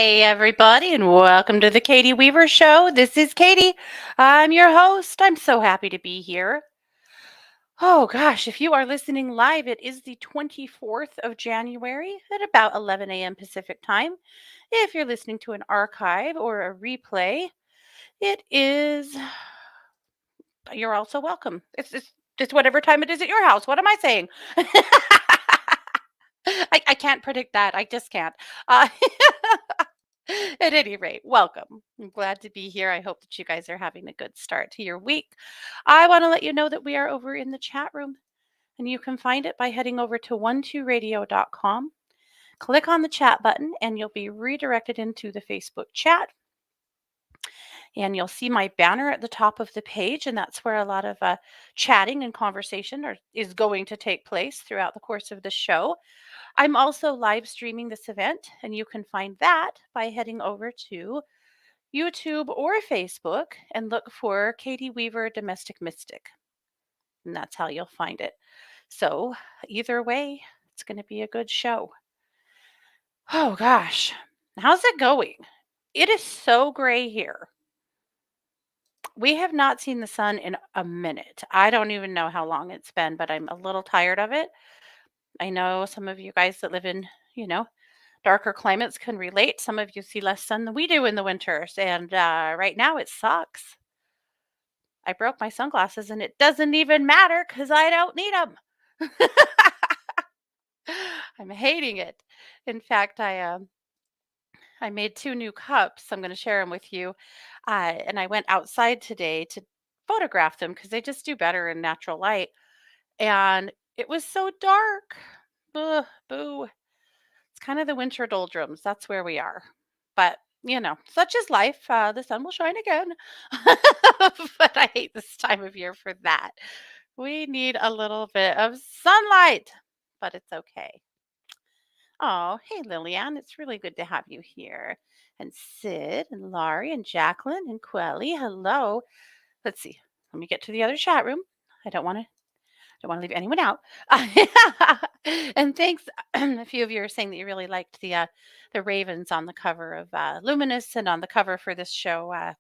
Hey, everybody, and welcome to the Katie Weaver Show. This is Katie. I'm your host. I'm so happy to be here. Oh, gosh, if you are listening live, it is the 24th of January at about 11 a.m. Pacific time. If you're listening to an archive or a replay, it is, you're also welcome. It's whatever time it is at your house. What am I saying? I can't predict that. I just can't. Uh, At any rate, welcome. I'm glad to be here. I hope that you guys are having a good start to your week. I want to let you know that we are over in the chat room, and you can find it by heading over to 12radio.com. Click on the chat button, and you'll be redirected into the Facebook chat. And you'll see my banner at the top of the page, and that's where a lot of chatting and conversation is going to take place throughout the course of the show. I'm also live streaming this event, and you can find that by heading over to YouTube or Facebook and look for Katie Weaver Domestic Mystic. And that's how you'll find it. So, either way, it's going to be a good show. Oh gosh, how's it going? It is so gray here. We have not seen the sun in a minute. I don't even know how long it's been, but I'm a little tired of it. I know some of you guys that live in, you know, darker climates can relate. Some of you see less sun than we do in the winters. And right now it sucks. I broke my sunglasses and it doesn't even matter because I don't need them. I'm hating it. In fact, I made two new cups. I'm going to share them with you. And I went outside today to photograph them because they just do better in natural light. And it was so dark. Ugh, boo. It's kind of the winter doldrums. That's where we are. But, such is life. The sun will shine again. But I hate this time of year for that. We need a little bit of sunlight, but it's okay. Oh, hey, Lillian. It's really good to have you here. And Sid and Laurie and Jacqueline and Quelly. Hello. Let's see. Let me get to the other chat room. I don't want to leave anyone out. And thanks. A few of you are saying that you really liked the ravens on the cover of Luminous and on the cover for this show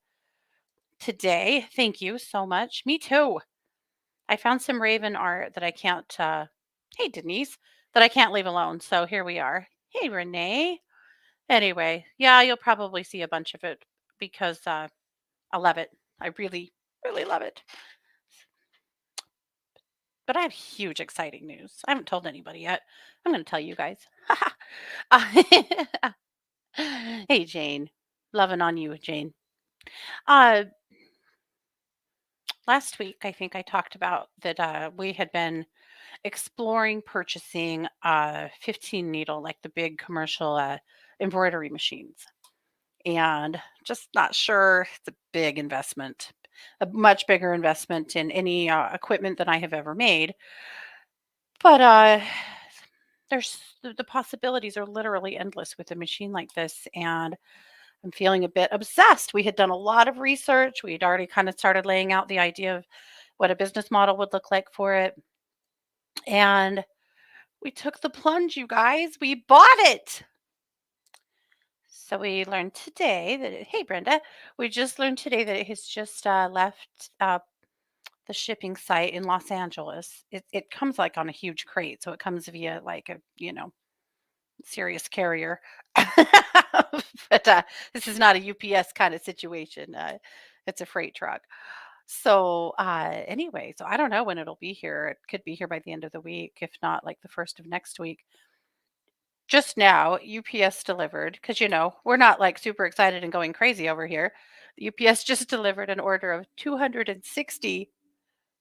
today. Thank you so much. Me too. I found some raven art that I can't. Hey, Denise, that I can't leave alone. So here we are. Hey, Renee. Anyway, yeah, you'll probably see a bunch of it because I love it. I really, really love it. But I have huge, exciting news. I haven't told anybody yet. I'm going to tell you guys. Uh, hey, Jane. Loving on you, Jane. Uh, Last week, I think I talked about that we had been exploring purchasing 15 needle, like the big commercial embroidery machines. And just not sure. It's a big investment, a much bigger investment in any equipment than I have ever made. But the possibilities are literally endless with a machine like this, and I'm feeling a bit obsessed. We had done a lot of research. We had already kind of started laying out the idea of what a business model would look like for it, and we took the plunge, you guys. We bought it. So we learned today that hey, Brenda, we just learned today that it has just left the shipping site in Los Angeles. It comes like on a huge crate, so it comes via like a serious carrier. But this is not a UPS kind of situation. It's a freight truck. So anyway, so I don't know when it'll be here. It could be here by the end of the week, if not like the first of next week. Just now, UPS delivered because we're not like super excited and going crazy over here. UPS just delivered an order of 260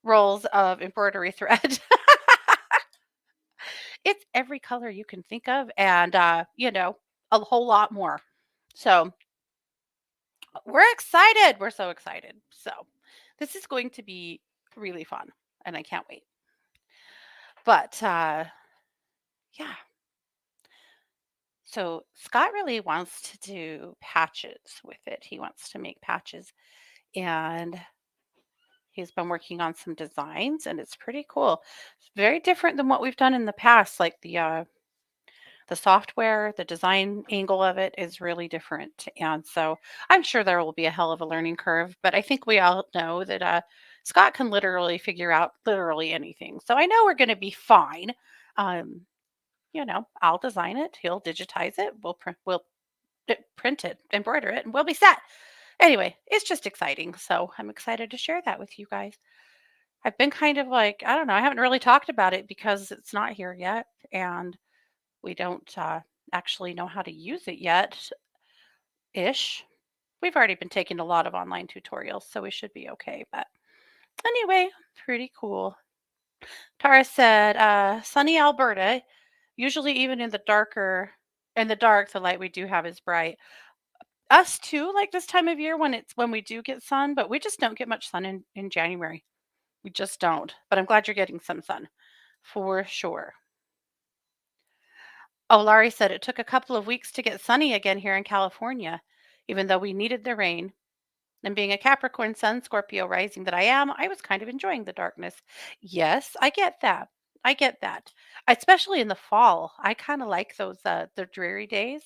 rolls of embroidery thread. It's every color you can think of and, a whole lot more. So we're excited. We're so excited. So this is going to be really fun and I can't wait. But yeah. So Scott really wants to do patches with it. He wants to make patches and he's been working on some designs and it's pretty cool. It's very different than what we've done in the past, like the The software, the design angle of it is really different. And so I'm sure there will be a hell of a learning curve, but I think we all know that Scott can literally figure out literally anything. So I know we're going to be fine. Um, I'll design it, he'll digitize it, we'll print it, embroider it, and we'll be set. Anyway, it's just exciting. So I'm excited to share that with you guys. I've been kind of like, I don't know, I haven't really talked about it because it's not here yet. And we don't actually know how to use it yet ish. We've already been taking a lot of online tutorials, so we should be okay. But anyway, pretty cool. Tara said, sunny Alberta, usually even in the dark, the light we do have is bright. Us too, like this time of year when we do get sun, but we just don't get much sun in January. We just don't. But I'm glad you're getting some sun for sure. Oh, Laurie said it took a couple of weeks to get sunny again here in California, even though we needed the rain. And being a Capricorn Sun, Scorpio rising that I am, I was kind of enjoying the darkness. Yes, I get that. I get that. Especially in the fall. I kind of like those the dreary days.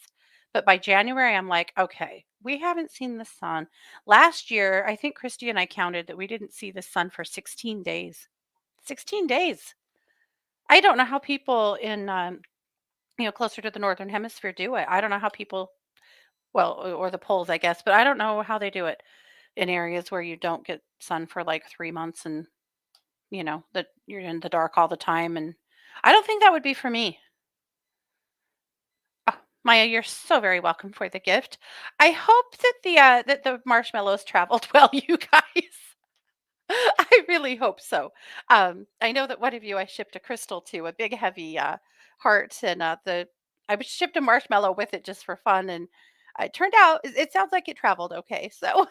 But by January, I'm like, okay, we haven't seen the sun. Last year, I think Christy and I counted that we didn't see the sun for 16 days. 16 days. I don't know how people in closer to the northern hemisphere do it. I don't know how people, well, or the poles, I guess, but I don't know how they do it in areas where you don't get sun for like 3 months and, that you're in the dark all the time, and I don't think that would be for me. Oh, Maya, you're so very welcome for the gift. I hope that the marshmallows traveled well, you guys. I really hope so. I know that one of you I shipped a crystal to, a big heavy heart, and I was shipped a marshmallow with it just for fun, and it turned out it sounds like it traveled okay. So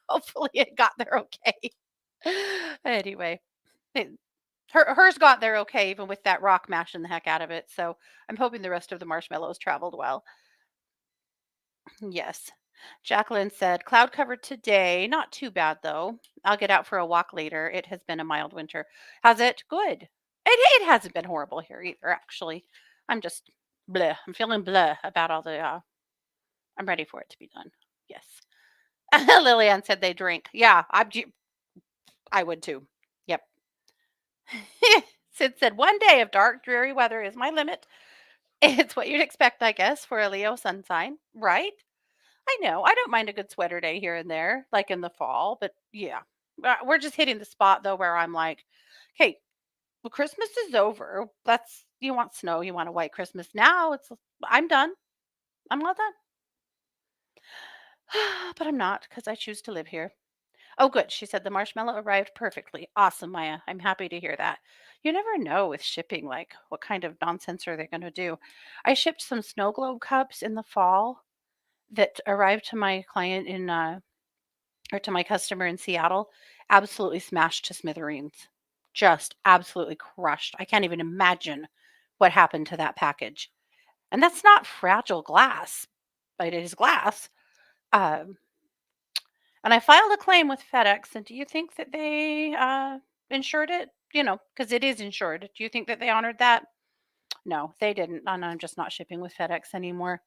hopefully it got there okay. Anyway, it, hers got there okay, even with that rock mashing the heck out of it. So I'm hoping the rest of the marshmallows traveled well. Yes. Jacqueline said, cloud covered today. Not too bad, though. I'll get out for a walk later. It has been a mild winter. Has it? Good. It hasn't been horrible here either, actually. I'm just bleh. I'm feeling bleh about all I'm ready for it to be done. Yes. Lillian said they drink. Yeah, I would too. Yep. Sid said, one day of dark, dreary weather is my limit. It's what you'd expect, I guess, for a Leo sun sign, right? I know. I don't mind a good sweater day here and there, like in the fall, but yeah. We're just hitting the spot though where I'm like, "Okay, well, Christmas is over. That's you want snow, you want a white Christmas. Now I'm done. I'm all done." But I'm not because I choose to live here. Oh, good. She said the marshmallow arrived perfectly. Awesome, Maya. I'm happy to hear that. You never know with shipping, like what kind of nonsense are they going to do? I shipped some snow globe cups in the fall that arrived to my client or to my customer in Seattle, absolutely smashed to smithereens. Just absolutely crushed. I can't even imagine what happened to that package. And that's not fragile glass, but it is glass. Um, and I filed a claim with FedEx. And do you think that they insured it? Because it is insured. Do you think that they honored that? No, they didn't. And I'm just not shipping with FedEx anymore.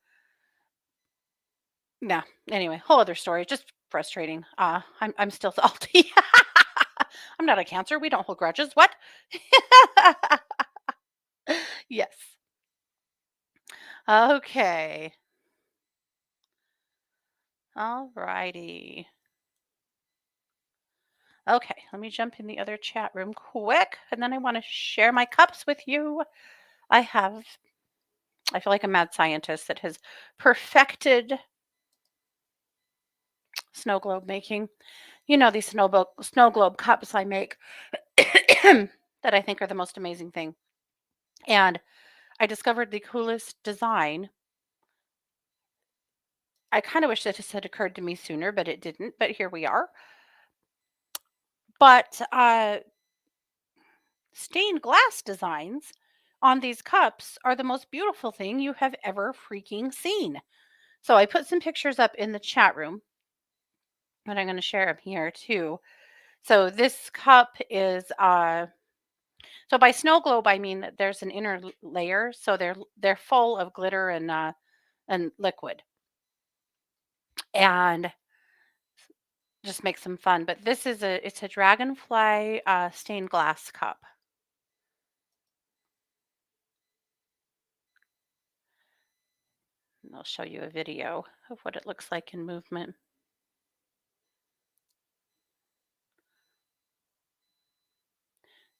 Yeah. Anyway, whole other story. Just frustrating. I'm still salty. I'm not a Cancer. We don't hold grudges. What? Yes. Okay. All righty. Okay, let me jump in the other chat room quick, and then I want to share my cups with you. I have, I feel like a mad scientist that has perfected snow globe making. These snow globe cups I make that I think are the most amazing thing. And I discovered the coolest design. I kind of wish that this had occurred to me sooner, but it didn't. But here we are. But stained glass designs on these cups are the most beautiful thing you have ever freaking seen. So I put some pictures up in the chat room, and I'm going to share them here too. So this cup is So by snow globe, I mean that there's an inner layer, so they're full of glitter and liquid, and just makes them fun. But this is it's a dragonfly stained glass cup. And I'll show you a video of what it looks like in movement.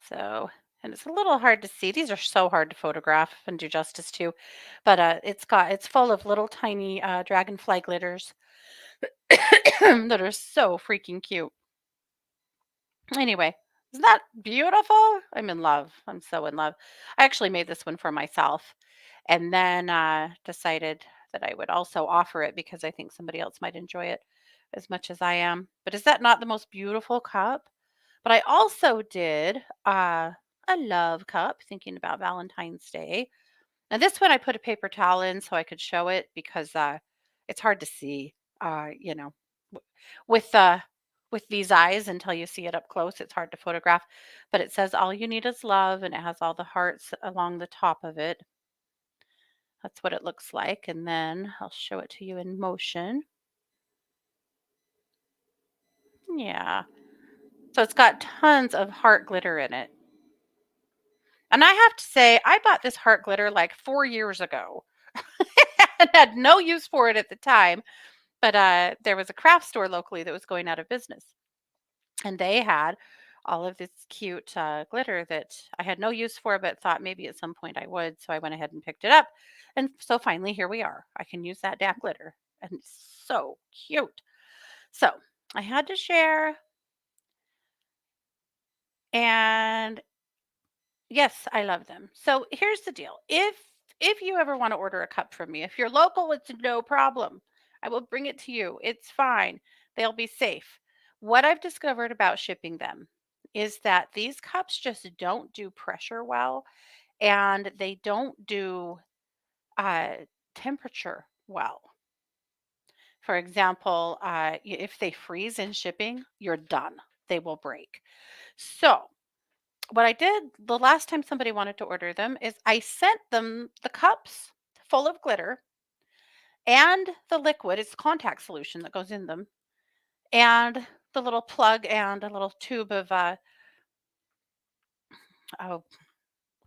So, and it's a little hard to see. These are so hard to photograph and do justice to, but it's full of little tiny dragonfly glitters that are so freaking cute. Anyway, isn't that beautiful? I'm in love. I'm so in love. I actually made this one for myself and then decided that I would also offer it because I think somebody else might enjoy it as much as I am. But is that not the most beautiful cup? But I also did a love cup thinking about Valentine's Day. And this one I put a paper towel in so I could show it because it's hard to see, you know, w- with with these eyes until you see it up close. It's hard to photograph, but it says all you need is love, and it has all the hearts along the top of it. That's what it looks like, and then I'll show it to you in motion. Yeah, so it's got tons of heart glitter in it, and I have to say, I bought this heart glitter like 4 years ago and had no use for it at the time. But, there was a craft store locally that was going out of business, and they had all of this cute, glitter that I had no use for, but thought maybe at some point I would, so I went ahead and picked it up, and so finally, here we are. I can use that damn glitter, and it's so cute. So, I had to share, and yes, I love them. So here's the deal. If you ever want to order a cup from me, if you're local, it's no problem. I will bring it to you. It's fine. They'll be safe. What I've discovered about shipping them is that these cups just don't do pressure well and they don't do uh, temperature well. For example, if they freeze in shipping, you're done. They will break. So what I did the last time somebody wanted to order them is I sent them the cups full of glitter and the liquid, it's contact solution that goes in them, and the little plug and a little tube of oh,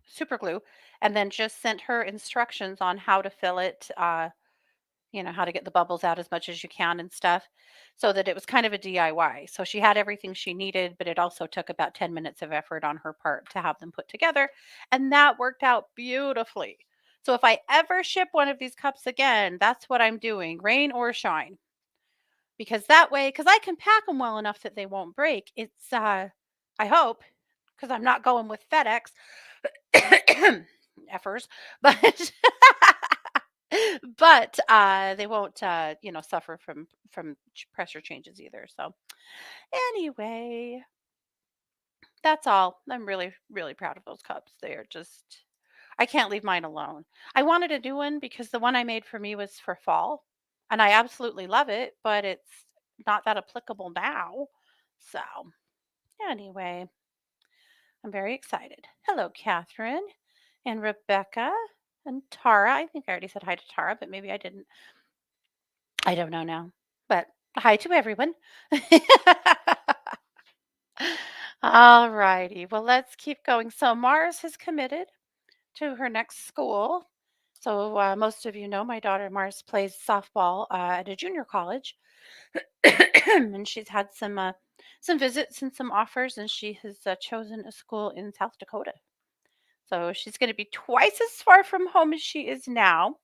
super glue, and then just sent her instructions on how to fill it, how to get the bubbles out as much as you can and stuff, so that it was kind of a DIY. So she had everything she needed, but it also took about 10 minutes of effort on her part to have them put together. And that worked out beautifully. So if I ever ship one of these cups again, that's what I'm doing, rain or shine. Because that way, because I can pack them well enough that they won't break. I hope, because I'm not going with FedEx, effers, but they won't, suffer from pressure changes either. So anyway, that's all. I'm really, really proud of those cups. They are just I can't leave mine alone. I wanted a new one because the one I made for me was for fall, and I absolutely love it, but it's not that applicable now. So anyway, I'm very excited. Hello, Catherine and Rebecca and Tara. I think I already said hi to Tara, but maybe I didn't. I don't know now. But hi to everyone. All righty. Well, let's keep going. So Mars has committed to her next school. So most of you know my daughter Mars plays softball at a junior college, and she's had some visits and some offers, and she has chosen a school in South Dakota. So she's going to be twice as far from home as she is now,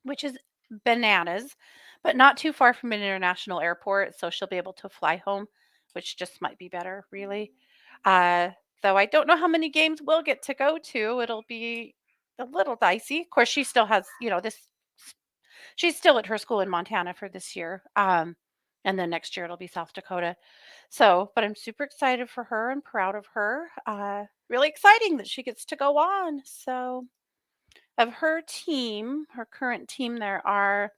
which is bananas, but not too far from an international airport, so she'll be able to fly home, which just might be better, really. Uh, though I don't know how many games we'll get to go to. It'll be a little dicey. Of course, she still has, this she's still at her school in Montana for this year. And then next year it'll be South Dakota. So, but I'm super excited for her and proud of her. Really exciting that she gets to go on. So, of her team, her current team, there are,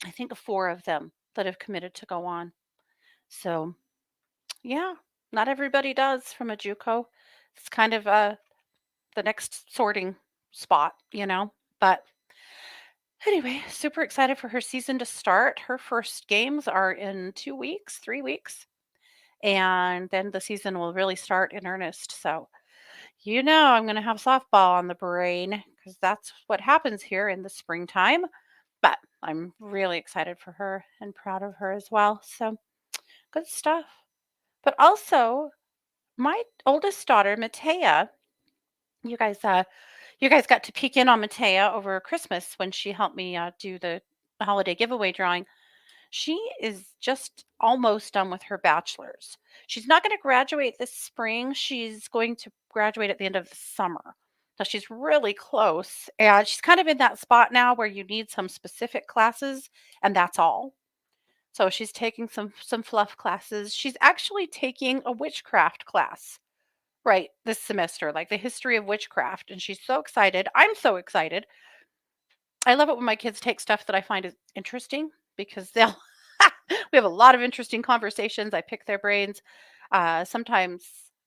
I think, four of them that have committed to go on. So, yeah, not everybody does from a JUCO. It's kind of the next sorting spot. But anyway, super excited for her season to start. Her first games are in 2 weeks, 3 weeks, and then the season will really start in earnest. So, I'm going to have softball on the brain because that's what happens here in the springtime. But I'm really excited for her and proud of her as well. So, good stuff. But also, my oldest daughter, Matea, you guys, you guys got to peek in on Matea over Christmas when she helped me do the holiday giveaway drawing. She is just almost done with her bachelor's. She's not going to graduate this spring. She's going to graduate at the end of the summer. So she's really close. And she's kind of in that spot now where you need some specific classes, and that's all. So she's taking some fluff classes. She's actually taking a witchcraft class right this semester, like the history of witchcraft. And she's so excited. I'm so excited. I love it when my kids take stuff that I find is interesting because they'll we have a lot of interesting conversations. I pick their brains. Sometimes,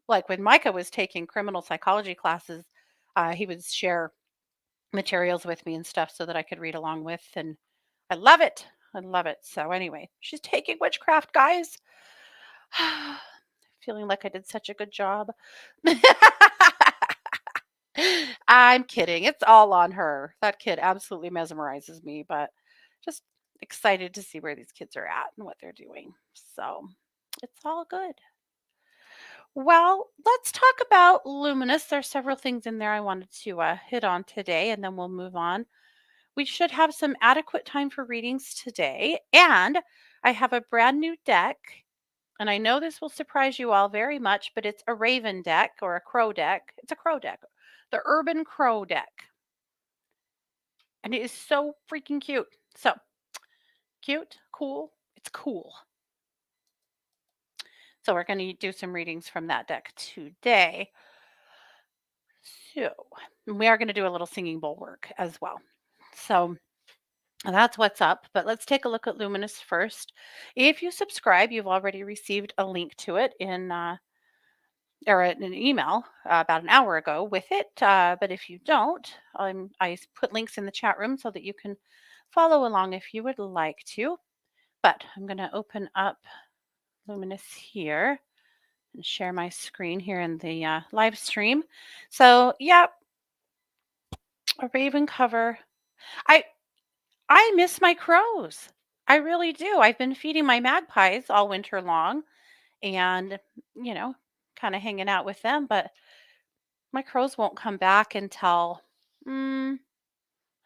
like when Micah was taking criminal psychology classes, he would share materials with me and stuff so that I could read along with. And I love it. I love it. So, anyway, she's taking witchcraft, guys. Feeling like I did such a good job. I'm kidding. It's all on her. That kid absolutely mesmerizes me, but just excited to see where these kids are at and what they're doing. So it's all good. Well, let's talk about Luminous. There's several things in there I wanted to hit on today, and then we'll move on. We should have some adequate time for readings today, and I have a brand new deck. And I know this will surprise you all very much, but it's a raven deck or a crow deck. It's a crow deck, the Urban Crow deck. And it is so freaking cute. So cute, cool. It's cool. So we're going to do some readings from that deck today. So we are going to do a little singing bowl work as well. So that's what's up. But let's take a look at Luminous first. If you subscribe, you've already received a link to it in or an email about an hour ago with it. But if you don't, I put links in the chat room so that you can follow along if you would like to. But I'm going to open up Luminous here and share my screen here in the live stream. So, yeah, a raven cover. I I miss my crows. I really do. I've been feeding my magpies all winter long and, you know, kind of hanging out with them, but my crows won't come back until I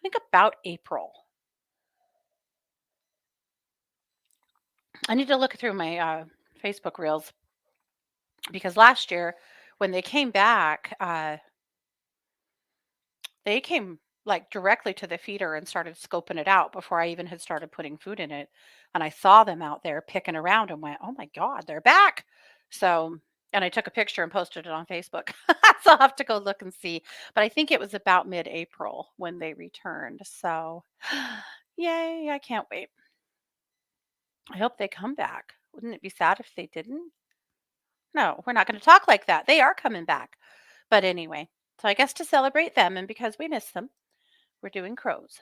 think about April. I need to look through my Facebook reels because last year when they came back, they came like directly to the feeder and started scoping it out before I even had started putting food in it. And I saw them out there picking around and went, "Oh my God, they're back." So, and I took a picture and posted it on Facebook. So I'll have to go look and see. But I think it was about mid April when they returned. So, yay, I can't wait. I hope they come back. Wouldn't it be sad if they didn't? No, we're not going to talk like that. They are coming back. But anyway, so I guess to celebrate them and because we miss them, we're doing crows.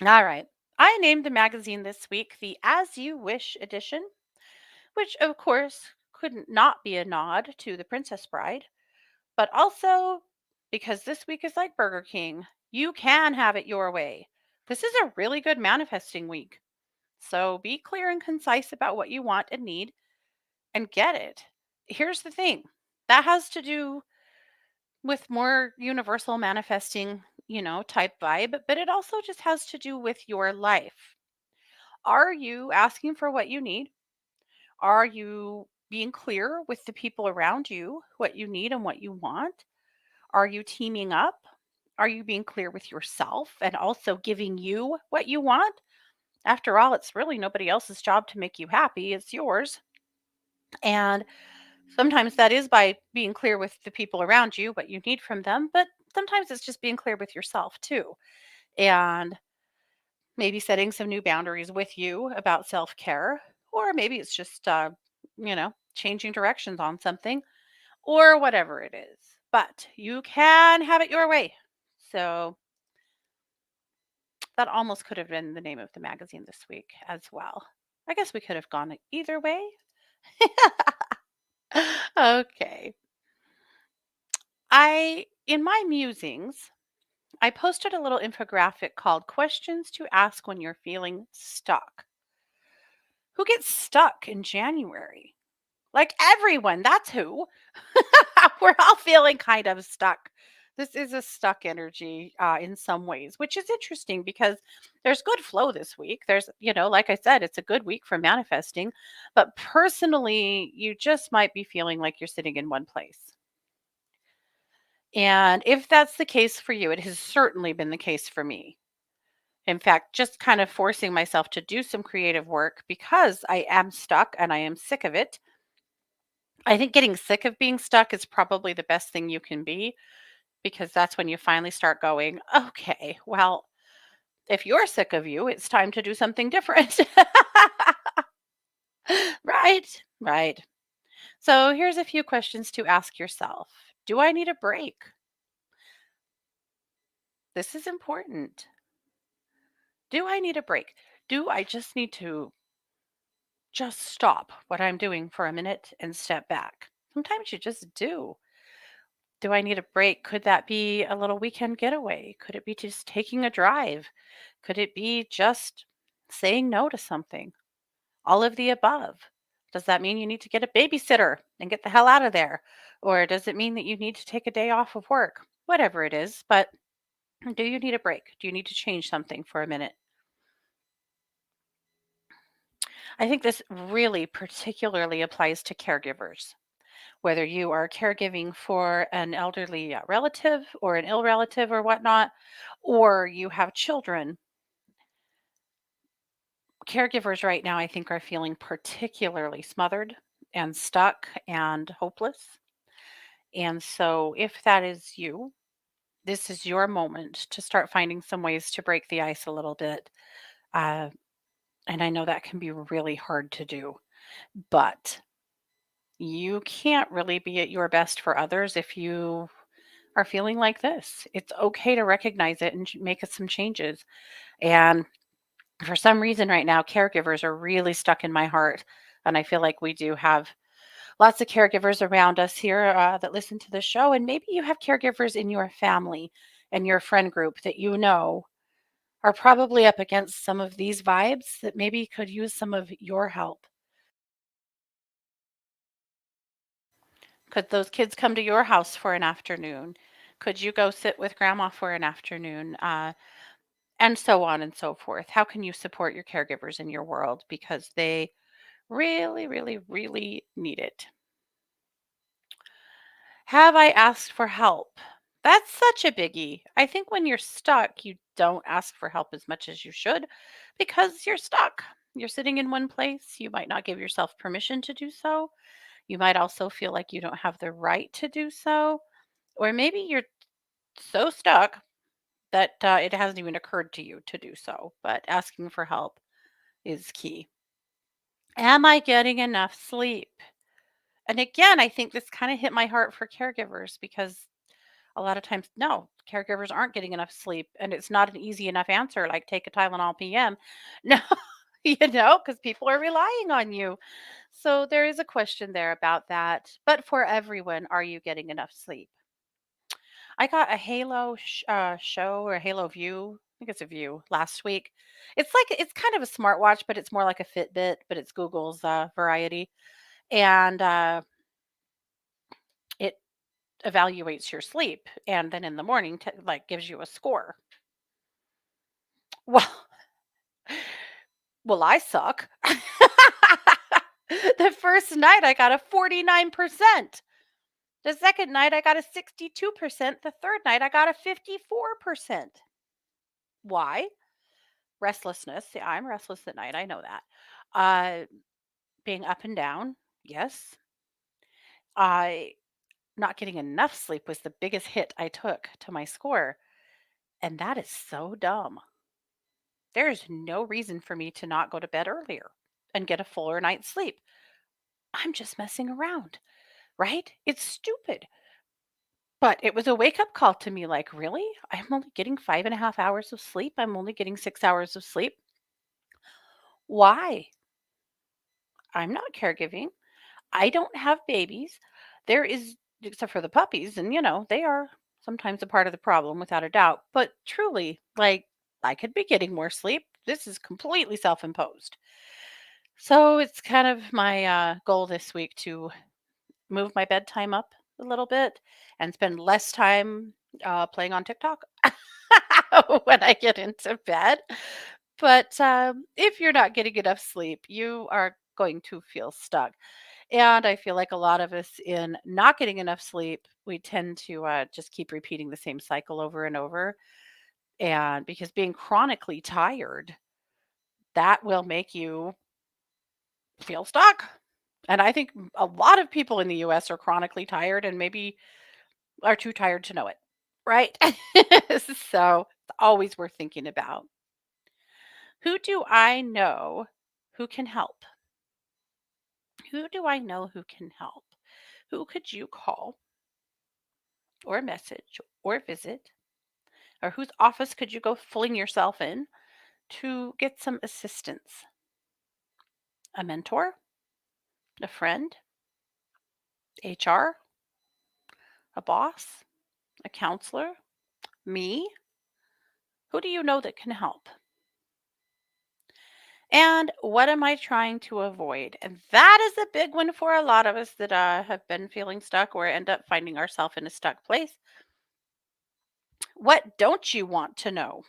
All right. I named the magazine this week the As You Wish edition, which of course couldn't not be a nod to The Princess Bride, but also because this week is like Burger King. You can have it your way. This is a really good manifesting week. So be clear and concise about what you want and need and get it. Here's the thing that has to do with more universal manifesting, type vibe, but it also just has to do with your life. Are you asking for what you need? Are you being clear with the people around you what you need and what you want? Are you teaming up? Are you being clear with yourself and also giving you what you want? After all, it's really nobody else's job to make you happy, it's yours. And sometimes that is by being clear with the people around you what you need from them, but sometimes it's just being clear with yourself too. And maybe setting some new boundaries with you about self care, or maybe it's just, changing directions on something, or whatever it is. But you can have it your way. So that almost could have been the name of the magazine this week as well. I guess we could have gone either way. Okay. In my musings, I posted a little infographic called Questions to Ask When You're Feeling Stuck. Who gets stuck in January? Like everyone, that's who. We're all feeling kind of stuck. This is a stuck energy in some ways, which is interesting because there's good flow this week. Like I said, it's a good week for manifesting. But personally, you just might be feeling like you're sitting in one place. And if that's the case for you, it has certainly been the case for me. In fact, just kind of forcing myself to do some creative work because I am stuck and I am sick of it. I think getting sick of being stuck is probably the best thing you can be because that's when you finally start going, okay, well, if you're sick of you, it's time to do something different. Right? Right. So here's a few questions to ask yourself. Do I need a break? This is important. Do I need a break? Do I just need to just stop what I'm doing for a minute and step back? Sometimes you just do. Do I need a break? Could that be a little weekend getaway? Could it be just taking a drive? Could it be just saying no to something? All of the above. Does that mean you need to get a babysitter and get the hell out of there? Or does it mean that you need to take a day off of work? Whatever it is, but do you need a break? Do you need to change something for a minute? I think this really particularly applies to caregivers. Whether you are caregiving for an elderly relative or an ill relative or whatnot, or you have children, caregivers right now, I think, are feeling particularly smothered and stuck and hopeless. And so, if that is you, this is your moment to start finding some ways to break the ice a little bit. Uh, and I know that can be really hard to do, but you can't really be at your best for others if you are feeling like this. It's okay to recognize it and make some changes. And for some reason, right now, caregivers are really stuck in my heart. And I feel like we do have lots of caregivers around us here that listen to the show. And maybe you have caregivers in your family and your friend group that you know are probably up against some of these vibes that maybe could use some of your help. Could those kids come to your house for an afternoon? Could you go sit with grandma for an afternoon? And so on and so forth. How can you support your caregivers in your world? Because they really, really, really need it. Have I asked for help? That's such a biggie. I think when you're stuck, you don't ask for help as much as you should because you're stuck. You're sitting in one place. You might not give yourself permission to do so. You might also feel like you don't have the right to do so. Or maybe you're so stuck that it hasn't even occurred to you to do so. But asking for help is key. Am I getting enough sleep? And again, I think this kind of hit my heart for caregivers because a lot of times, no, caregivers aren't getting enough sleep. And it's not an easy enough answer like take a Tylenol PM. No, because people are relying on you. So there is a question there about that. But for everyone, are you getting enough sleep? I got a show or a Halo View. I think it's a View last week. It's kind of a smartwatch, but it's more like a Fitbit, but it's Google's variety. And it evaluates your sleep and then in the morning like gives you a score. Well, I suck. The first night I got a 49%. The second night I got a 62%. The third night I got a 54%. Why? Restlessness. Yeah, I'm restless at night. I know that. Uh being up and down. Yes. I Not getting enough sleep was the biggest hit I took to my score. And that is so dumb. There's no reason for me to not go to bed earlier and get a fuller night's sleep. I'm just messing around. right? It's stupid. But it was a wake up call to me like, really? I'm only getting 5.5 hours of sleep. I'm only getting 6 hours of sleep. Why? I'm not caregiving. I don't have babies. There is, except for the puppies, and they are sometimes a part of the problem without a doubt. But truly, like, I could be getting more sleep. This is completely self imposed. So it's kind of my goal this week to move my bedtime up a little bit and spend less time playing on TikTok when I get into bed. But if you're not getting enough sleep, you are going to feel stuck. And I feel like a lot of us, in not getting enough sleep, we tend to just keep repeating the same cycle over and over. And because being chronically tired, that will make you feel stuck. And I think a lot of people in the US are chronically tired and maybe are too tired to know it. Right? So it's always worth thinking about. Who do I know who can help? Who do I know who can help? Who could you call or message or visit? Or whose office could you go fling yourself in to get some assistance? A mentor? A friend? HR? A boss? A counselor? Me? Who do you know that can help? And what am I trying to avoid? And that is a big one for a lot of us that have been feeling stuck or end up finding ourselves in a stuck place. What don't you want to know?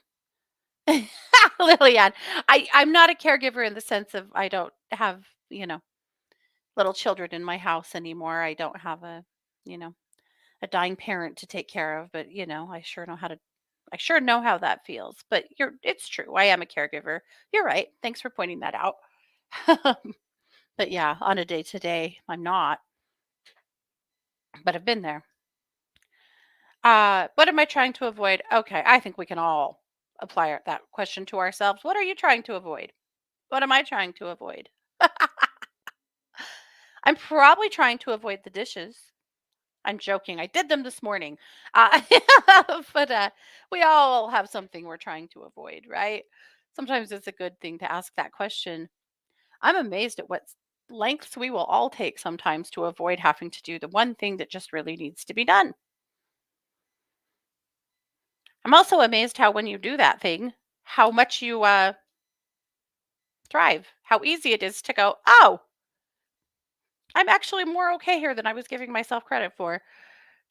Lillian, I'm not a caregiver in the sense of I don't have, little children in my house anymore. I don't have you know, a dying parent to take care of, but I sure know how that feels. But it's true. I am a caregiver. You're right. Thanks for pointing that out. But yeah, on a day to day, I'm not, but I've been there. What am I trying to avoid? Okay, I think we can all apply that question to ourselves. What are you trying to avoid? What am I trying to avoid? I'm probably trying to avoid the dishes. I'm joking. I did them this morning. Uh, but we all have something we're trying to avoid, right? Sometimes it's a good thing to ask that question. I'm amazed at what lengths we will all take sometimes to avoid having to do the one thing that just really needs to be done. I'm also amazed how when you do that thing, how much you thrive, how easy it is to go, oh, I'm actually more okay here than I was giving myself credit for.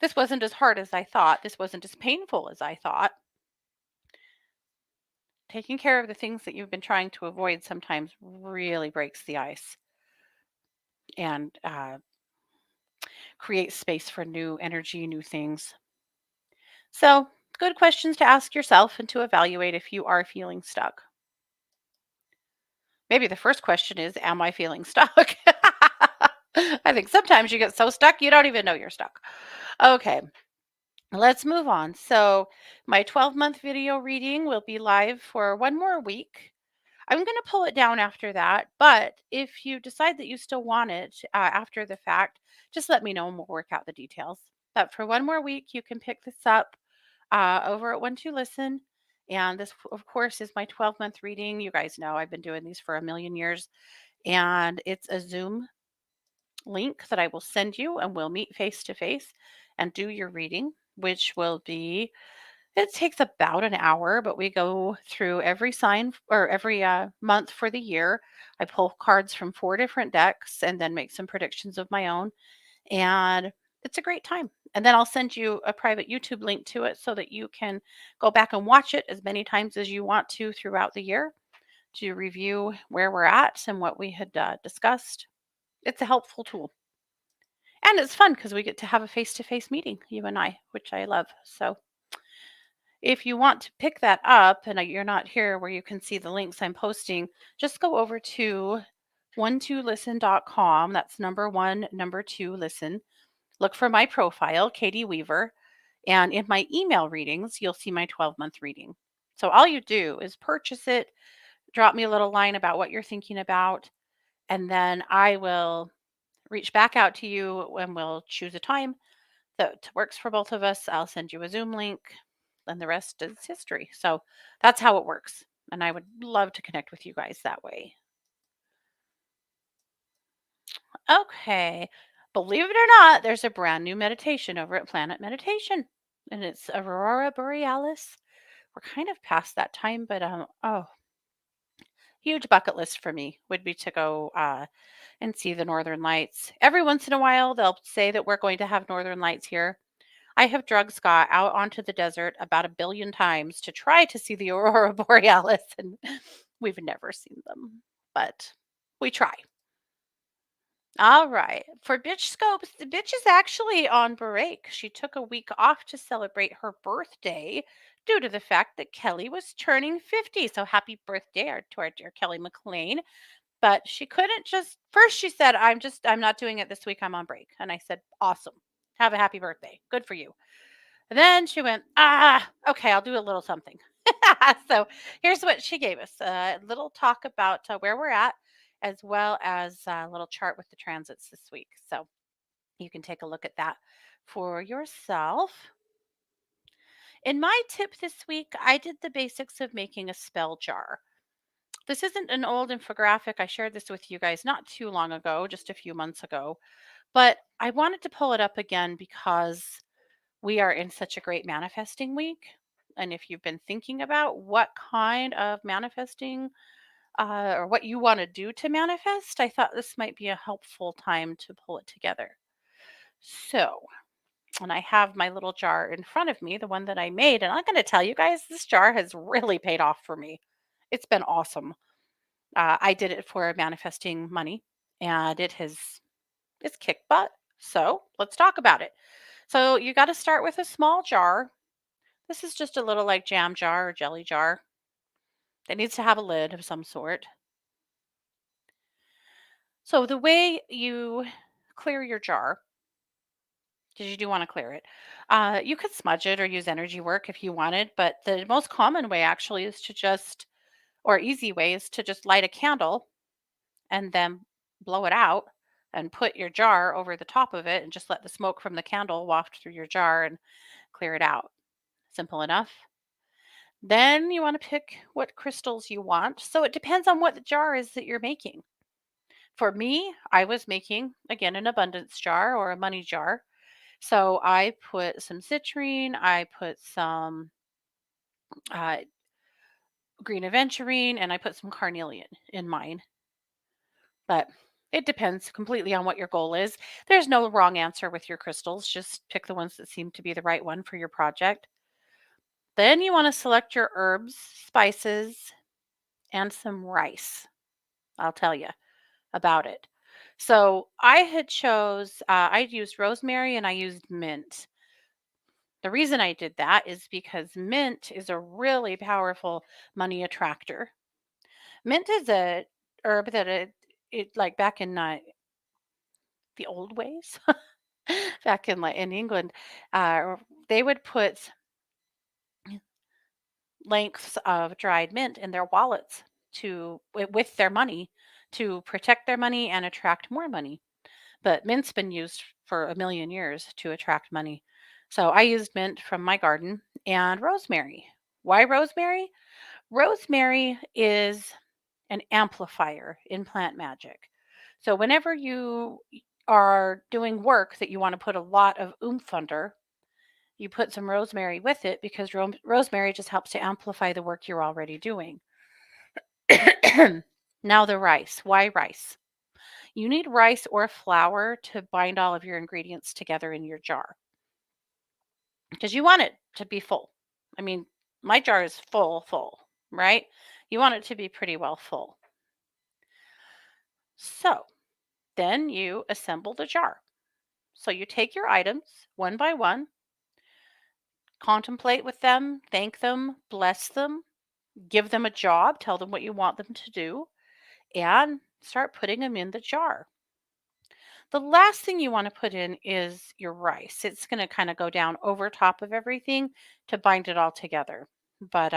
This wasn't as hard as I thought. This wasn't as painful as I thought. Taking care of the things that you've been trying to avoid sometimes really breaks the ice and creates space for new energy, new things. So, good questions to ask yourself and to evaluate if you are feeling stuck. Maybe the first question is, am I feeling stuck? I think sometimes you get so stuck you don't even know you're stuck. Okay, let's move on. So, my 12-month video reading will be live for one more week. I'm going to pull it down after that, but if you decide that you still want it after the fact, just let me know and we'll work out the details. But for one more week, you can pick this up over at One to Listen. And this, of course, is my 12-month reading. You guys know I've been doing these for a million years. And it's a Zoom link that I will send you, and we'll meet face to face and do your reading, which will be, it takes about an hour, but we go through every sign or every month for the year. I pull cards from 4 different decks and then make some predictions of my own. And it's a great time. And then I'll send you a private YouTube link to it so that you can go back and watch it as many times as you want to throughout the year to review where we're at and what we had discussed. It's a helpful tool. And it's fun because we get to have a face to face meeting, you and I, which I love. So if you want to pick that up and you're not here where you can see the links I'm posting, just go over to one2listen.com. That's number one, number two, listen. Look for my profile, Katie Weaver. And in my email readings, you'll see my 12-month reading. So all you do is purchase it, drop me a little line about what you're thinking about, and then I will reach back out to you and we'll choose a time that works for both of us. I'll send you a Zoom link, and the rest is history. So that's how it works. And I would love to connect with you guys that way. Okay. Believe it or not, there's a brand new meditation over at Planet Meditation, and it's Aurora Borealis. We're kind of past that time, but oh, huge bucket list for me would be to go and see the northern lights. Every once in a while, they'll say that we're going to have northern lights here. I have drug Scott out onto the desert about a billion times to try to see the Aurora Borealis, and we've never seen them, but we try. All right. For Bitch Scopes, the bitch is actually on break. She took a week off to celebrate her birthday due to the fact that Kelly was turning 50. So happy birthday to our dear Kelly McLean. But she couldn't just, first she said, I'm not doing it this week. I'm on break. And I said, awesome. Have a happy birthday. Good for you. And then she went, okay, I'll do a little something. So here's what she gave us a little talk about where we're at, as well as a little chart with the transits this week. So you can take a look at that for yourself. In my tip this week, I did the basics of making a spell jar. This isn't an old infographic. I shared this with you guys not too long ago, just a few months ago, but I wanted to pull it up again because we are in such a great manifesting week. And if you've been thinking about what kind of manifesting or what you want to do to manifest, I thought this might be a helpful time to pull it together. So, and I have my little jar in front of me, the one that I made. And I'm going to tell you guys, this jar has really paid off for me. It's been awesome. I did it for manifesting money, and it's kicked butt. So let's talk about it. So you got to start with a small jar. This is just a little like jam jar or jelly jar. It needs to have a lid of some sort. So the way you clear your jar, because you do want to clear it, you could smudge it or use energy work if you wanted, but the most common way actually is to just, or easy way is to just light a candle and then blow it out and put your jar over the top of it and just let the smoke from the candle waft through your jar and clear it out. Simple enough. Then you want to pick what crystals you want. So it depends on what the jar is that you're making. For me, I was making, again, an abundance jar or a money jar. So I put some citrine, I put some uh, green aventurine, and I put some carnelian in mine. But it depends completely on what your goal is. There's no wrong answer with your crystals. Just pick the ones that seem to be the right one for your project. Then you want to select your herbs, spices, and some rice. I'll tell you about it. So I had I used rosemary and I used mint. The reason I did that is because mint is a really powerful money attractor. Mint is a herb that it like back in the old ways, back in like in England, uh, they would put lengths of dried mint in their wallets with their money to protect their money and attract more money. But mint's been used for a million years to attract money. So I used mint from my garden and rosemary. Why rosemary? Rosemary is an amplifier in plant magic. So whenever you are doing work that you want to put a lot of oomph under, you put some rosemary with it because rosemary just helps to amplify the work you're already doing. Now, the rice. Why rice? You need rice or flour to bind all of your ingredients together in your jar because you want it to be full. I mean, my jar is full, right? You want it to be pretty well full. So then you assemble the jar. So you take your items one by one, contemplate with them, thank them, bless them, give them a job, tell them what you want them to do, and start putting them in the jar. The last thing you want to put in is your rice. It's going to kind of go down over top of everything to bind it all together. But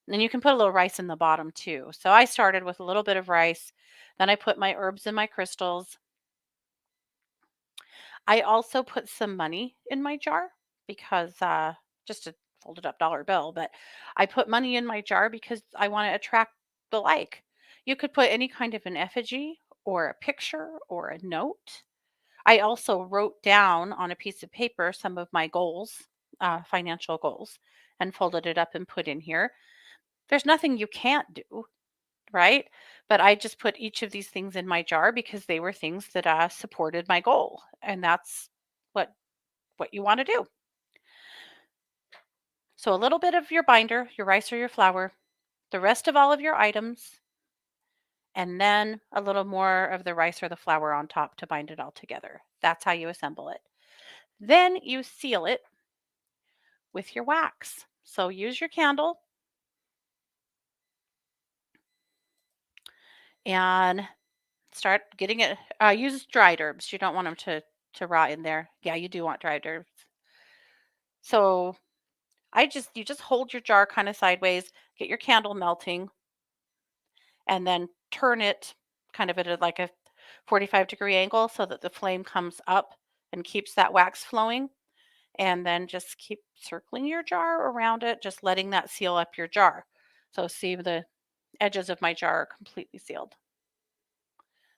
then you can put a little rice in the bottom too. So I started with a little bit of rice. Then I put my herbs and my crystals. I also put some money in my jar because just a folded up dollar bill, but I put money in my jar because I want to attract the like. You could put any kind of an effigy or a picture or a note. I also wrote down on a piece of paper some of my goals, financial goals, and folded it up and put in here. There's nothing you can't do, right? But I just put each of these things in my jar because they were things that supported my goal, and that's what what you want to do. So a little bit of your binder, your rice or your flour, the rest of all of your items, and then a little more of the rice or the flour on top to bind it all together. That's how you assemble it. Then you seal it with your wax. So use your candle and start getting it. Use dried herbs. You don't want them to rot in there. Yeah, you do want dried herbs. So you just hold your jar kind of sideways, get your candle melting, and then turn it kind of at like a 45-degree angle so that the flame comes up and keeps that wax flowing. And then just keep circling your jar around it, just letting that seal up your jar. So see, the edges of my jar are completely sealed.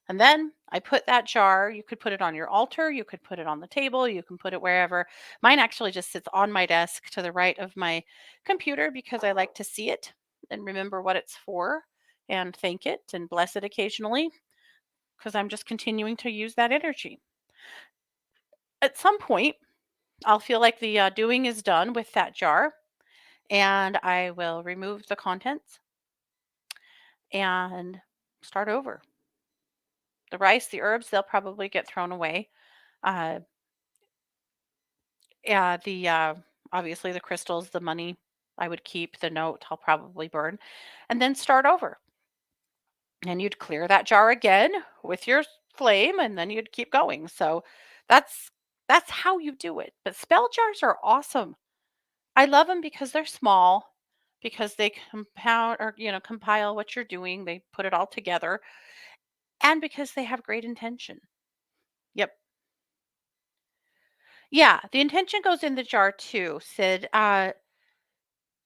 And then I put that jar, you could put it on your altar, you could put it on the table, you can put it wherever. Mine actually just sits on my desk to the right of my computer because I like to see it and remember what it's for and thank it and bless it occasionally because I'm just continuing to use that energy. At some point, I'll feel like the doing is done with that jar and I will remove the contents and start over. The rice, the herbs, they'll probably get thrown away. Uh, Yeah, obviously the crystals, the money I would keep, the note I'll probably burn, and then start over. And you'd clear that jar again with your flame, and then you'd keep going. So that's that's how you do it. But spell jars are awesome. I love them because they're small, because they compound or compile what you're doing. They put it all together, and because they have great intention. Yep. Yeah, the intention goes in the jar too, Sid.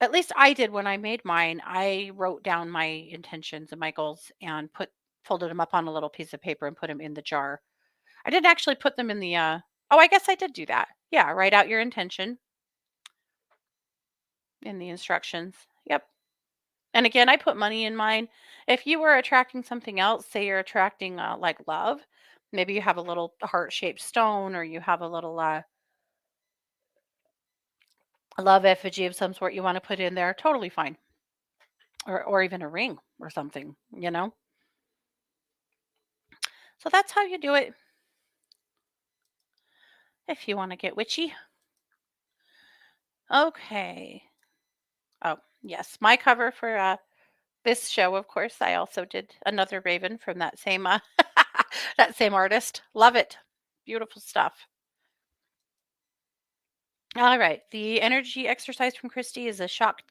At least I did when I made mine. I wrote down my intentions and my goals and folded them up on a little piece of paper and put them in the jar. I didn't actually put them in the oh, I guess I did do that. Yeah, write out your intention in the instructions. Yep. And again, I put money in mine. If you were attracting something else, say you're attracting like love, maybe you have a little heart-shaped stone or you have a little love effigy of some sort you want to put in there, totally fine. Or even a ring or something. So that's how you do it if you want to get witchy. Okay. Oh, yes. My cover for this show, of course, I also did another raven from that same that same artist. Love it. Beautiful stuff. All right. The energy exercise from Christy is a shock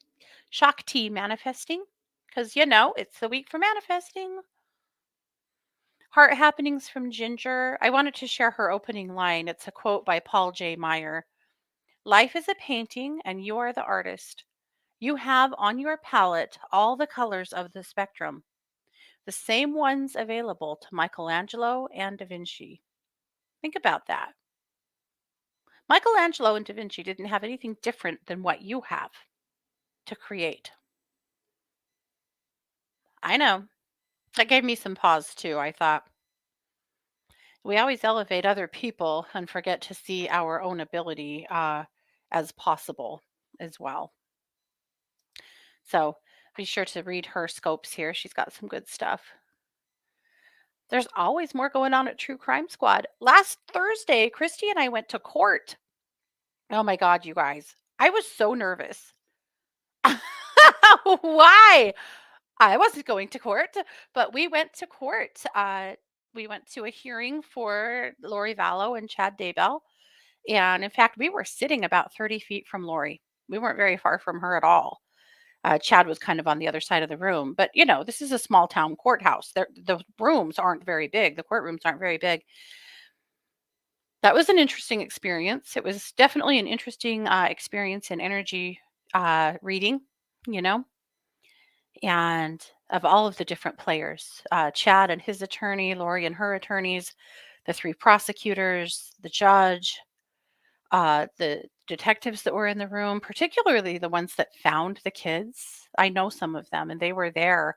tea manifesting because it's the week for manifesting. Heart happenings from Ginger. I wanted to share her opening line. It's a quote by Paul J. Meyer. Life is a painting and you are the artist. You have on your palette all the colors of the spectrum, the same ones available to Michelangelo and Da Vinci. Think about that. Michelangelo and Da Vinci didn't have anything different than what you have to create. I know. That gave me some pause too. I thought we always elevate other people and forget to see our own ability as possible as well. So be sure to read her scopes here. She's got some good stuff. There's always more going on at True Crime Squad. Last Thursday, Christy and I went to court. Oh my God, you guys. I was so nervous. Why? I wasn't going to court, but we went to court. We went to a hearing for Lori Vallow and Chad Daybell. And in fact, we were sitting about 30 feet from Lori. We weren't very far from her at all. Chad was kind of on the other side of the room, but this is a small town courthouse. The rooms aren't very big. The courtrooms aren't very big. That was an interesting experience. It was definitely an interesting experience in energy reading, you know, and of all of the different players, Chad and his attorney, Lori and her attorneys, the three prosecutors, the judge, the detectives that were in the room, particularly the ones that found the kids. I know some of them, and they were there.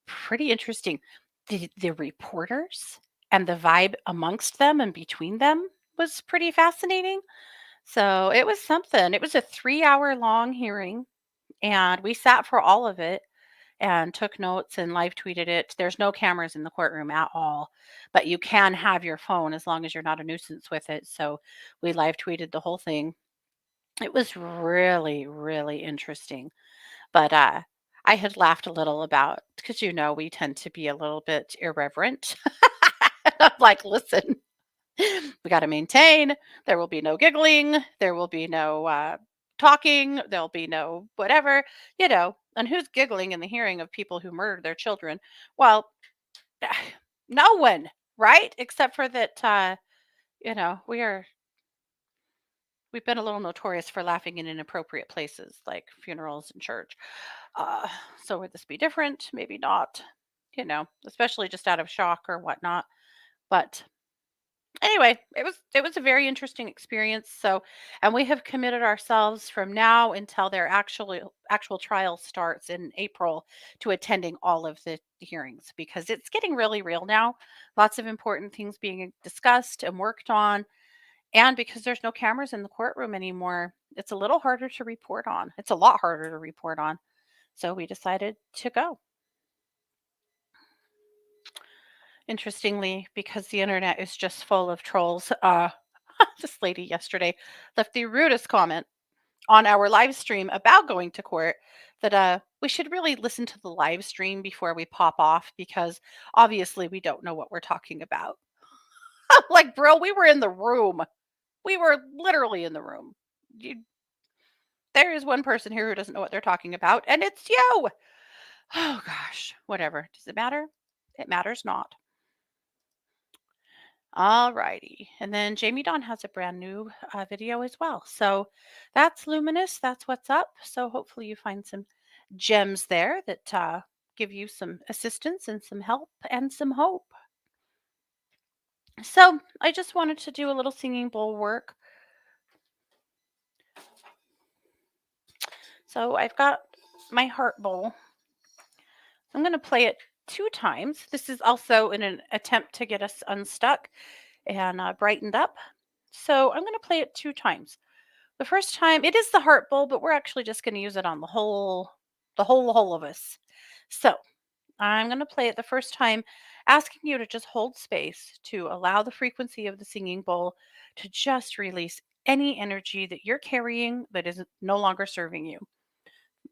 Pretty interesting. The reporters and the vibe amongst them and between them was pretty fascinating. So it was something. It was a 3-hour long hearing, and we sat for all of it and took notes and live tweeted it. There's no cameras in the courtroom at all, but you can have your phone as long as you're not a nuisance with it. So we live tweeted the whole thing. It was really, really interesting. But I had laughed a little about because we tend to be a little bit irreverent. I'm like, listen, we got to maintain. There will be no giggling. There will be no talking. There'll be no whatever. And who's giggling in the hearing of people who murdered their children? Well, no one, right? Except for that, we've been a little notorious for laughing in inappropriate places like funerals and church. Uh, so would this be different? Maybe not, especially just out of shock or whatnot. But anyway, it was a very interesting experience. So, and we have committed ourselves from now until their actual trial starts in April to attending all of the hearings because it's getting really real now. Lots of important things being discussed and worked on, and because there's no cameras in the courtroom anymore, it's a little harder to report on. It's a lot harder to report on. So we decided to go. Interestingly, because the internet is just full of trolls, this lady yesterday left the rudest comment on our live stream about going to court that we should really listen to the live stream before we pop off because obviously we don't know what we're talking about. Like, bro, we were in the room. We were literally in the room. You, there is one person here who doesn't know what they're talking about, and it's you. Oh gosh, whatever. Does it matter? It matters not. All righty. And then Jamie Dawn has a brand new video as well. So that's Luminous. That's what's up. So hopefully you find some gems there that give you some assistance and some help and some hope. So I just wanted to do a little singing bowl work. So I've got my heart bowl. I'm going to play it 2 times. This is also in an attempt to get us unstuck and brightened up. So I'm going to play it 2 times. The first time, it is the heart bowl, but we're actually just going to use it on the whole of us. So I'm going to play it the first time, asking you to just hold space to allow the frequency of the singing bowl to just release any energy that you're carrying that is no longer serving you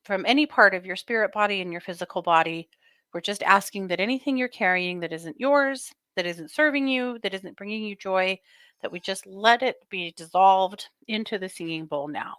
from any part of your spirit body and your physical body. We're just asking that anything you're carrying that isn't yours, that isn't serving you, that isn't bringing you joy, that we just let it be dissolved into the singing bowl now.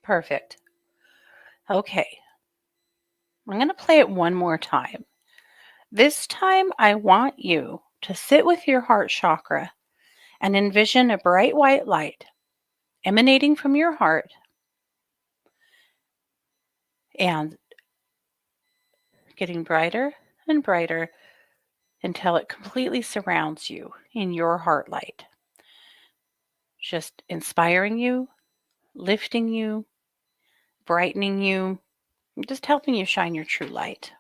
Perfect. Okay. I'm going to play it one more time. This time, I want you to sit with your heart chakra and envision a bright white light emanating from your heart and getting brighter and brighter until it completely surrounds you in your heart light, just inspiring you, lifting you, brightening you, just helping you shine your true light.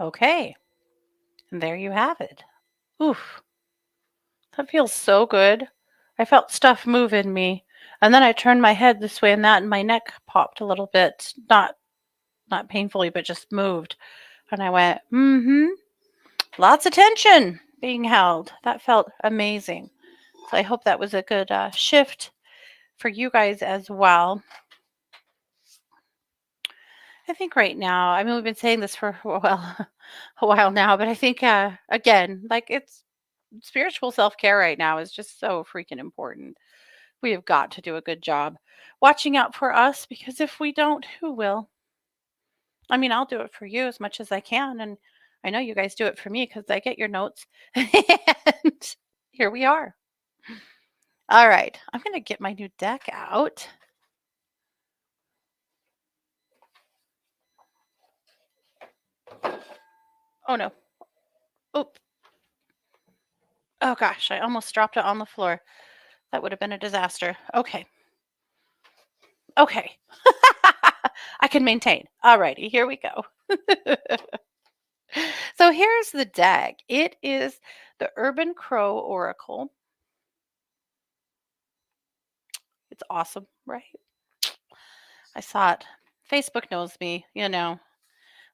Okay, and there you have it. Oof, that feels so good. I felt stuff move in me, and then I turned my head this way and that, and my neck popped a little bit, not painfully, but just moved. And I went, mm-hmm. Lots of tension being held. That felt amazing. So I hope that was a good shift for you guys as well. I think right now, I mean, we've been saying this for a while now, but I think again, like it's spiritual self care right now is just so freaking important. We have got to do a good job watching out for us because if we don't, who will? I mean, I'll do it for you as much as I can, and I know you guys do it for me because I get your notes. And here we are. All right, I'm going to get my new deck out. Oh no. Oop. Oh gosh, I almost dropped it on the floor. That would have been a disaster. Okay. Okay. I can maintain. All righty, here we go. So here's the deck. It is the Urban Crow Oracle. It's awesome, right? I saw it. Facebook knows me, you know.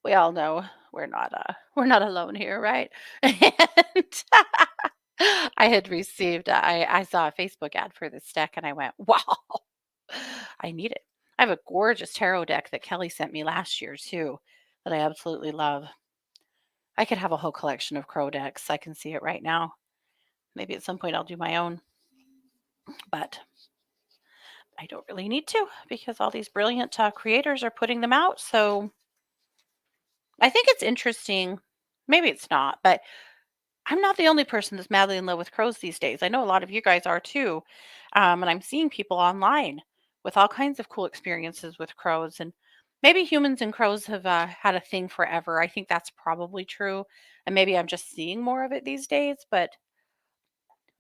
We all know we're not alone here, right? And I had received I saw a Facebook ad for this deck and I went, "Wow, I need it." I have a gorgeous tarot deck that Kelly sent me last year too that I absolutely love. I could have a whole collection of crow decks. I can see it right now. Maybe at some point I'll do my own, but I don't really need to because all these brilliant creators are putting them out. So I think it's interesting. Maybe it's not, but I'm not the only person that's madly in love with crows these days. I know a lot of you guys are too. And I'm seeing people online with all kinds of cool experiences with crows. And maybe humans and crows have had a thing forever. I think that's probably true. And maybe I'm just seeing more of it these days, but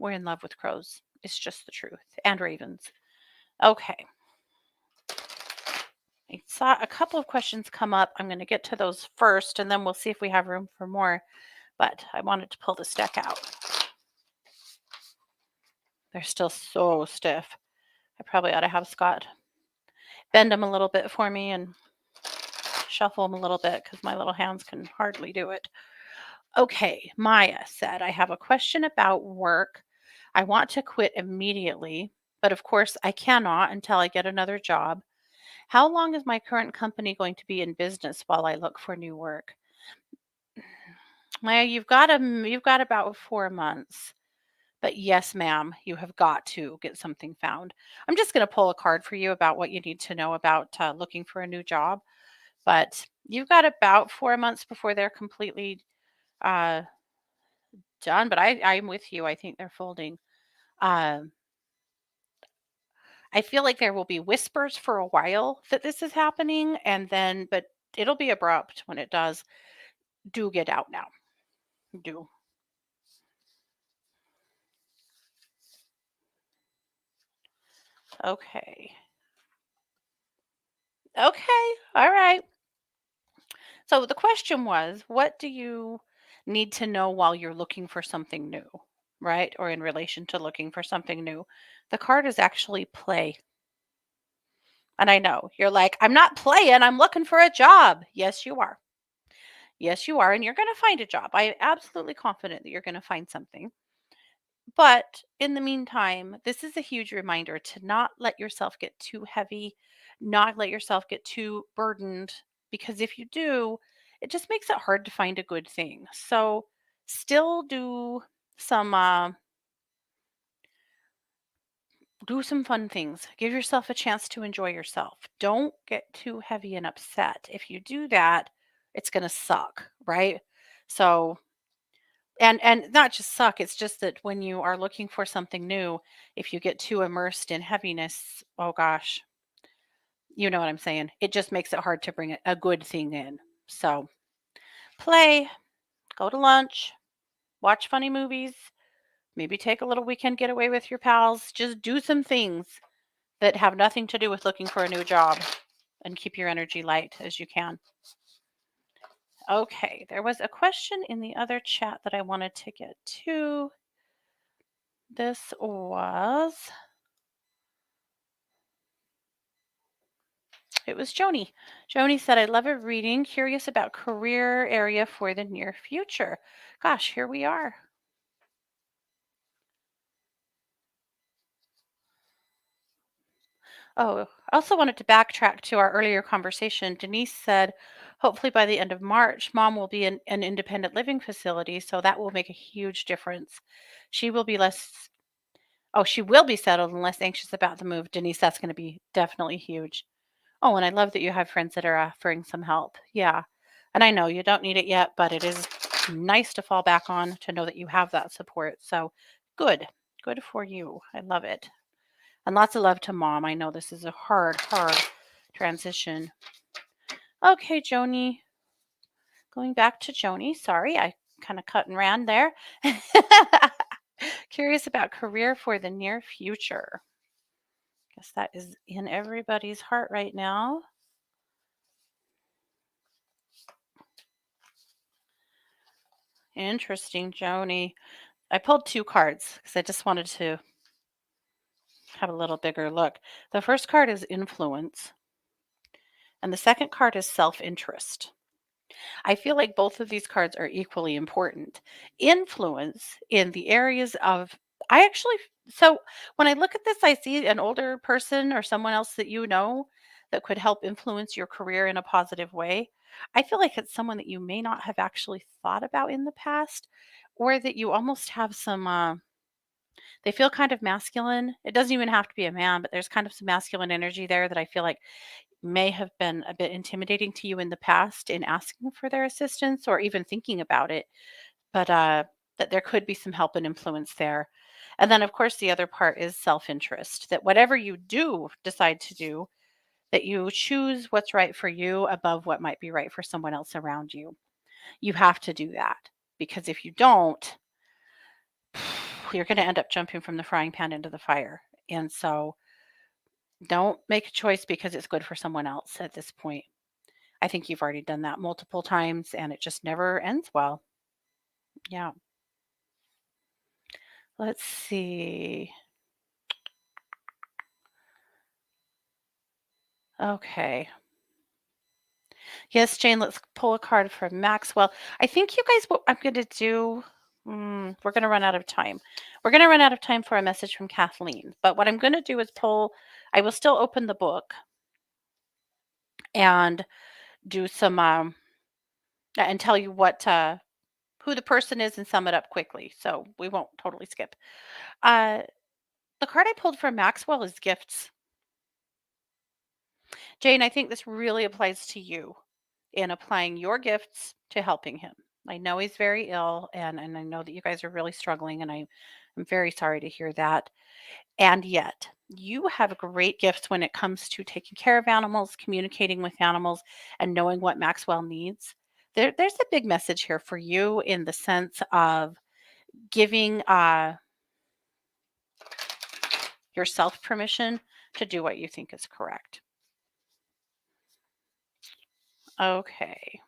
we're in love with crows. It's just the truth. And ravens. Okay. I saw a couple of questions come up. I'm going to get to those first, and then we'll see if we have room for more. But I wanted to pull this deck out. They're still so stiff. I probably ought to have Scott bend them a little bit for me and shuffle them a little bit because my little hands can hardly do it. Okay, Maya said, I have a question about work. I want to quit immediately, but of course I cannot until I get another job. How long is my current company going to be in business while I look for new work? Maya, you've got about 4 months. But yes, ma'am, you have got to get something found. I'm just going to pull a card for you about what you need to know about looking for a new job. But you've got about 4 months before they're completely uh, done. But I'm with you. I think they're folding. Um, I feel like there will be whispers for a while that this is happening, and then, but it'll be abrupt when it does. Do get out now. Do. Okay. Okay. All right. So the question was, what do you need to know while you're looking for something new, right? Or in relation to looking for something new. The card is actually play. And I know you're like, I'm not playing, I'm looking for a job. Yes, you are. Yes, you are. And you're going to find a job. I'm absolutely confident that you're going to find something. But in the meantime, this is a huge reminder to not let yourself get too heavy, not let yourself get too burdened, because if you do, it just makes it hard to find a good thing. So, still some fun things. Give yourself a chance to enjoy yourself. Don't get too heavy and upset. If you do that, it's going to suck, right? So, and not just suck, it's just that when you are looking for something new, if you get too immersed in heaviness, oh gosh, you know what I'm saying? It just makes it hard to bring a good thing in. So, play, go to lunch, watch funny movies, maybe take a little weekend getaway with your pals. Just do some things that have nothing to do with looking for a new job and keep your energy light as you can. Okay, there was a question in the other chat that I wanted to get to. This was It was Joni. Joni said, I love a reading, curious about career area for the near future. Gosh, here we are. Oh, I also wanted to backtrack to our earlier conversation. Denise said, hopefully by the end of March, mom will be in an independent living facility. So that will make a huge difference. She will be less, she will be settled and less anxious about the move. Denise, that's going to be definitely huge. Oh, and I love that you have friends that are offering some help. Yeah. And I know you don't need it yet, but it is nice to fall back on to know that you have that support. So good. Good for you. I love it. And lots of love to mom. I know this is a hard transition. Okay, Joni. Going back to Joni. Sorry, I kind of cut and ran there. Curious about career for the near future. Guess that is in everybody's heart right now. Interesting, Joni. I pulled 2 cards because I just wanted to have a little bigger look. The first card is influence, and the second card is self-interest. I feel like both of these cards are equally important. Influence in the areas of I actually so when I look at this, I see an older person or someone else that you know that could help influence your career in a positive way. I feel like it's someone that you may not have actually thought about in the past, or that you almost have some they feel kind of masculine. It doesn't even have to be a man, but there's kind of some masculine energy there that I feel like may have been a bit intimidating to you in the past in asking for their assistance or even thinking about it. But that there could be some help and influence there. And then, of course, the other part is self interest that whatever you do decide to do, that you choose what's right for you above what might be right for someone else around you. You have to do that because if you don't, you're going to end up jumping from the frying pan into the fire. And so don't make a choice because it's good for someone else at this point. I think you've already done that multiple times and it just never ends well. Yeah. Let's see. Okay. Yes, Jane, let's pull a card from Maxwell. I think you guys, what I'm going to do, we're going to run out of time. We're going to run out of time for a message from Kathleen. But what I'm going to do is I will still open the book and do some, and tell you who the person is and sum it up quickly. So we won't totally skip. Uh, the card I pulled from Maxwell is gifts. Jane, I think this really applies to you in applying your gifts to helping him. I know he's very ill and I know that you guys are really struggling and I'm I'm very sorry to hear that. And yet, you have great gifts when it comes to taking care of animals, communicating with animals, and knowing what Maxwell needs. There's a big message here for you in the sense of giving yourself permission to do what you think is correct. Okay.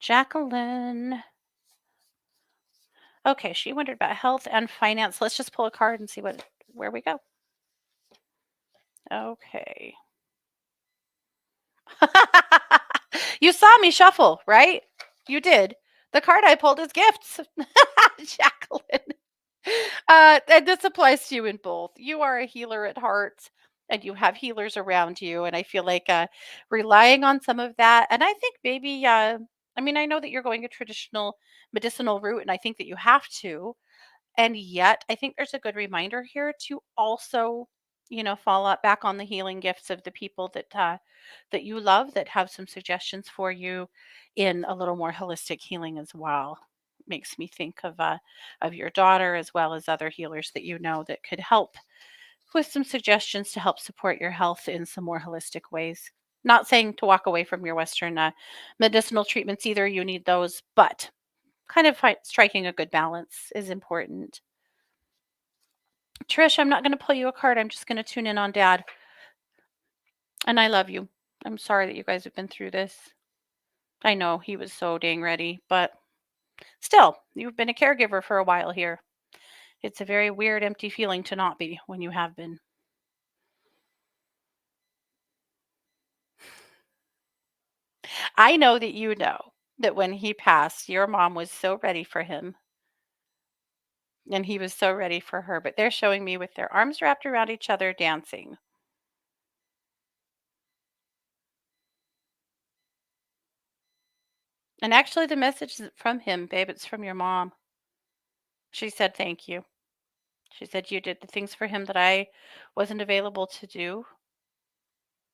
Jacqueline. Okay, she wondered about health and finance. Let's just pull a card and see where we go. Okay. You saw me shuffle, right? You did. The card I pulled is gifts. Jacqueline. And this applies to you in both. You are a healer at heart and you have healers around you. And I feel like relying on some of that. And I think maybe, I mean, I know that you're going a traditional medicinal route, and I think that you have to. And yet, I think there's a good reminder here to also, fall up back on the healing gifts of the people that you love that have some suggestions for you in a little more holistic healing as well. Makes me think of your daughter as well as other healers that you know that could help with some suggestions to help support your health in some more holistic ways. Not saying to walk away from your Western medicinal treatments either. You need those, but kind of striking a good balance is important. Trish, I'm not going to pull you a card. I'm just going to tune in on dad. And I love you. I'm sorry that you guys have been through this. I know he was so dang ready, but still, you've been a caregiver for a while here. It's a very weird, empty feeling to not be when you have been. I know that you know that when he passed, your mom was so ready for him and he was so ready for her. But they're showing me with their arms wrapped around each other dancing. And actually, the message isn't from him, babe. It's from your mom. She said, thank you. She said, you did the things for him that I wasn't available to do.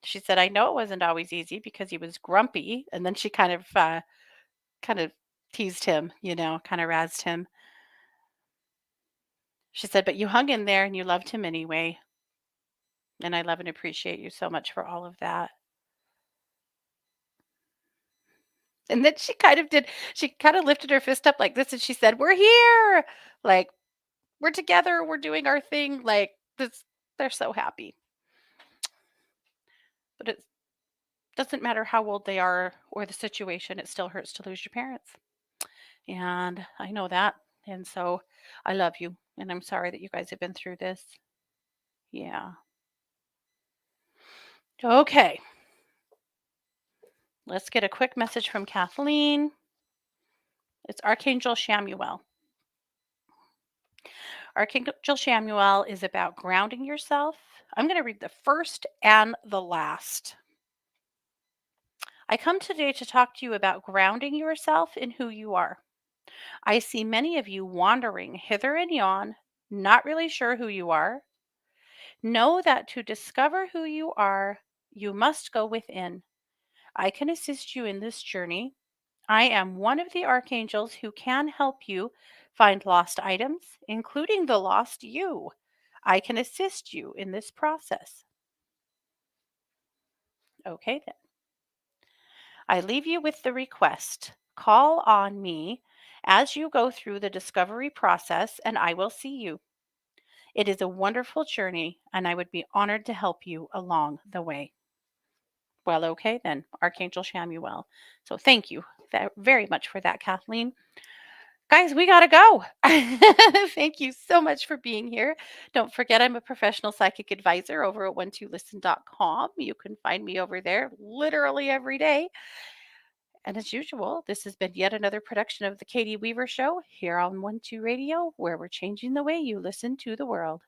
She said, I know it wasn't always easy because he was grumpy. And then she kind of teased him, kind of razzed him. She said, but you hung in there and you loved him anyway. And I love and appreciate you so much for all of that. And then she kind of lifted her fist up like this and she said, we're here. Like, we're together. We're doing our thing. Like, this, they're so happy. But it doesn't matter how old they are or the situation, it still hurts to lose your parents. And I know that. And so I love you. And I'm sorry that you guys have been through this. Yeah. Okay. Let's get a quick message from Kathleen. It's Archangel Shamuel. Archangel Shamuel is about grounding yourself. I'm going to read the first and the last. I come today to talk to you about grounding yourself in who you are. I see many of you wandering hither and yon, not really sure who you are. Know that to discover who you are, you must go within. I can assist you in this journey. I am one of the archangels who can help you find lost items, including the lost you. I can assist you in this process. Okay, then. I leave you with the request. Call on me as you go through the discovery process, and I will see you. It is a wonderful journey, and I would be honored to help you along the way. Well, okay, then, Archangel Shamuel. So thank you very much for that, Kathleen. Guys, we got to go. Thank you so much for being here. Don't forget, I'm a professional psychic advisor over at 12listen.com. You can find me over there literally every day. And as usual, this has been yet another production of The Katie Weaver Show here on 12 Radio, where we're changing the way you listen to the world.